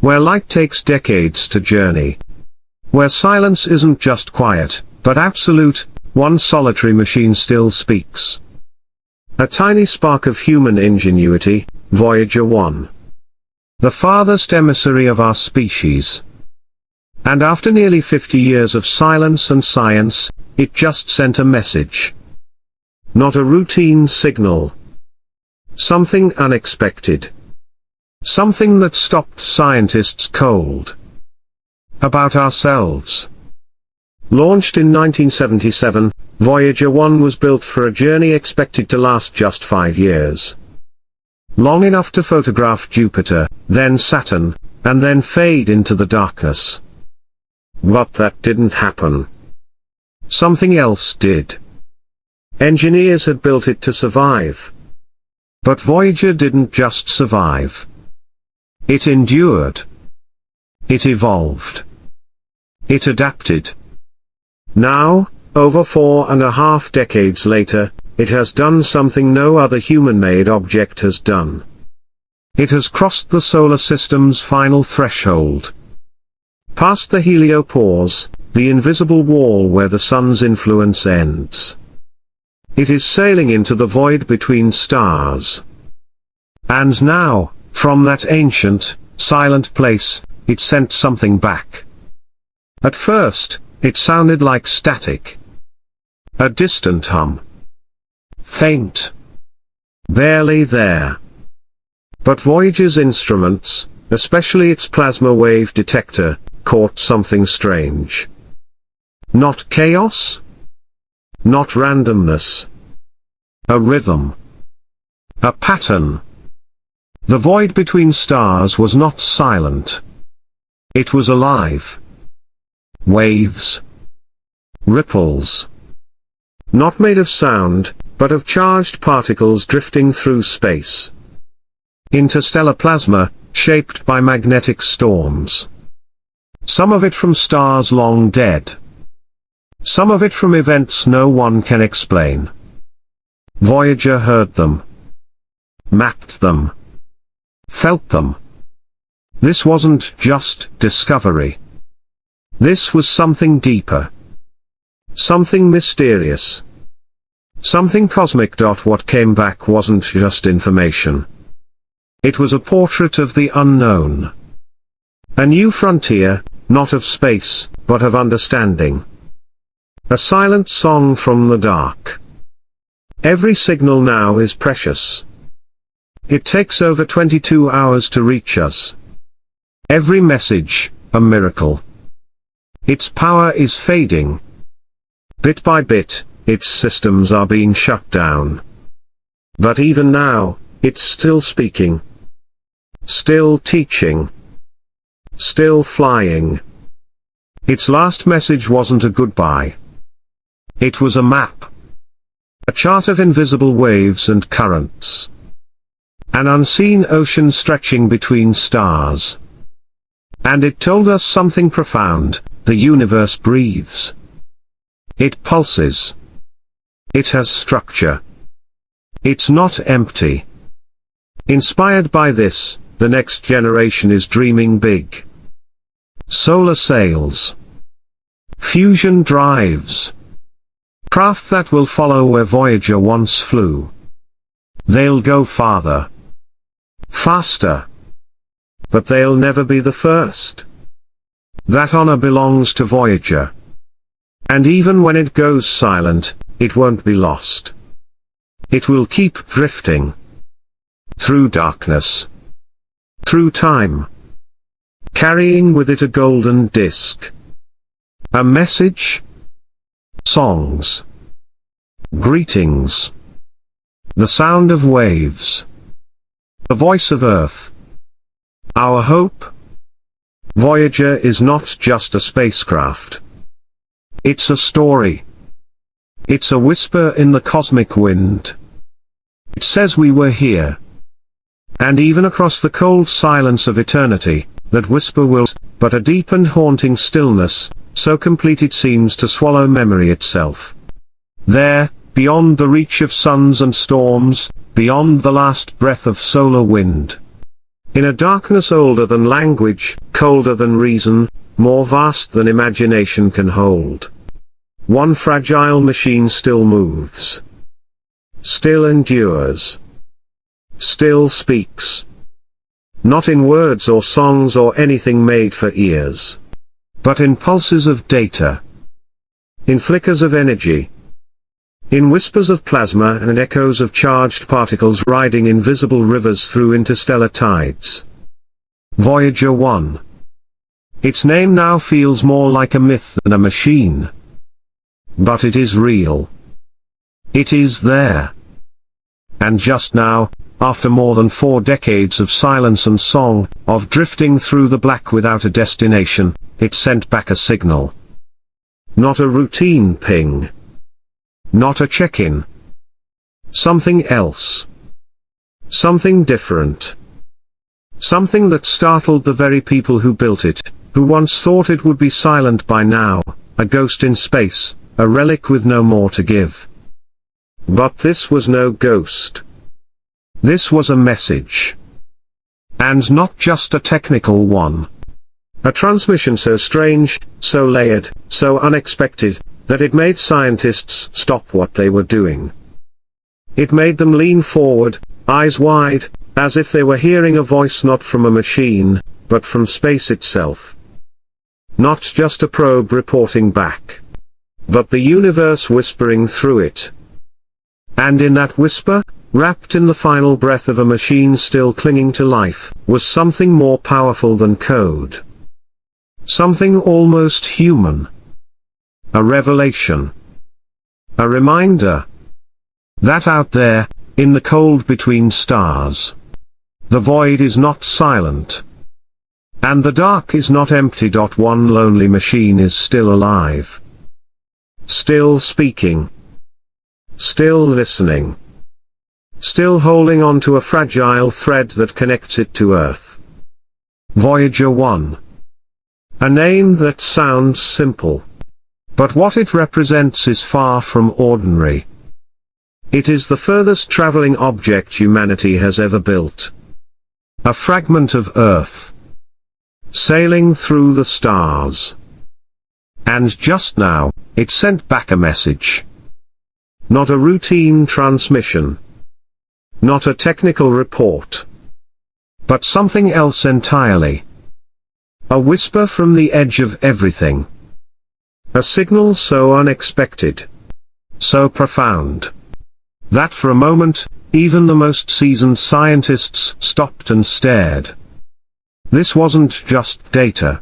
where light takes decades to journey. Where silence isn't just quiet, but absolute, one solitary machine still speaks. A tiny spark of human ingenuity, Voyager 1. The farthest emissary of our species. And after nearly 50 years of silence and science, it just sent a message. Not a routine signal. Something unexpected. Something that stopped scientists cold. About ourselves. Launched in 1977, Voyager 1 was built for a journey expected to last just 5 years. Long enough to photograph Jupiter, then Saturn, and then fade into the darkness. But that didn't happen. Something else did. Engineers had built it to survive. But Voyager didn't just survive. It endured. It evolved. It adapted. Now, over 4.5 decades later, it has done something no other human-made object has done. It has crossed the solar system's final threshold. Past the heliopause, the invisible wall where the sun's influence ends. It is sailing into the void between stars. And now, from that ancient, silent place, it sent something back. At first, it sounded like static. A distant hum. Faint. Barely there. But Voyager's instruments, especially its plasma wave detector, caught something strange. Not chaos? Not randomness. A rhythm. A pattern. The void between stars was not silent. It was alive. Waves. Ripples. Not made of sound, but of charged particles drifting through space. Interstellar plasma, shaped by magnetic storms. Some of it from stars long dead. Some of it from events no one can explain. Voyager heard them. Mapped them. Felt them. This wasn't just discovery. This was something deeper. Something mysterious. Something cosmic. What came back wasn't just information. It was a portrait of the unknown. A new frontier, not of space, but of understanding. A silent song from the dark. Every signal now is precious. It takes over 22 hours to reach us. Every message, a miracle. Its power is fading. Bit by bit, its systems are being shut down. But even now, it's still speaking. Still teaching. Still flying. Its last message wasn't a goodbye. It was a map. A chart of invisible waves and currents. An unseen ocean stretching between stars. And it told us something profound: the universe breathes. It pulses. It has structure. It's not empty. Inspired by this, the next generation is dreaming big. Solar sails. Fusion drives. Craft that will follow where Voyager once flew. They'll go farther. Faster. But they'll never be the first. That honor belongs to Voyager. And even when it goes silent, it won't be lost. It will keep drifting. Through darkness. Through time. Carrying with it a golden disc. A message. Songs. Greetings. The sound of waves. The voice of Earth. Our hope. Voyager is not just a spacecraft. It's a story. It's a whisper in the cosmic wind. It says we were here. And even across the cold silence of eternity, that whisper will, but a deep and haunting stillness, so complete it seems to swallow memory itself. There, beyond the reach of suns and storms, beyond the last breath of solar wind. In a darkness older than language, colder than reason, more vast than imagination can hold, one fragile machine still moves, still endures, still speaks. Not in words or songs or anything made for ears, but in pulses of data, in flickers of energy, in whispers of plasma and echoes of charged particles riding invisible rivers through interstellar tides. Voyager 1. Its name now feels more like a myth than a machine. But it is real. It is there. And just now, after more than 4 decades of silence and song, of drifting through the black without a destination, it sent back a signal. Not a routine ping. Not a check-in. Something else. Something different. Something that startled the very people who built it, who once thought it would be silent by now, a ghost in space, a relic with no more to give. But this was no ghost. This was a message. And not just a technical one. A transmission so strange, so layered, so unexpected, that it made scientists stop what they were doing. It made them lean forward, eyes wide, as if they were hearing a voice not from a machine, but from space itself. Not just a probe reporting back, but the universe whispering through it. And in that whisper, wrapped in the final breath of a machine still clinging to life, was something more powerful than code. Something almost human. A revelation. A reminder. That out there, in the cold between stars, the void is not silent. And the dark is not empty. One lonely machine is still alive. Still speaking. Still listening. Still holding on to a fragile thread that connects it to Earth. Voyager 1. A name that sounds simple. But what it represents is far from ordinary. It is the furthest traveling object humanity has ever built. A fragment of Earth. Sailing through the stars. And just now, it sent back a message. Not a routine transmission. Not a technical report. But something else entirely. A whisper from the edge of everything. A signal so unexpected. So profound. That for a moment, even the most seasoned scientists stopped and stared. This wasn't just data.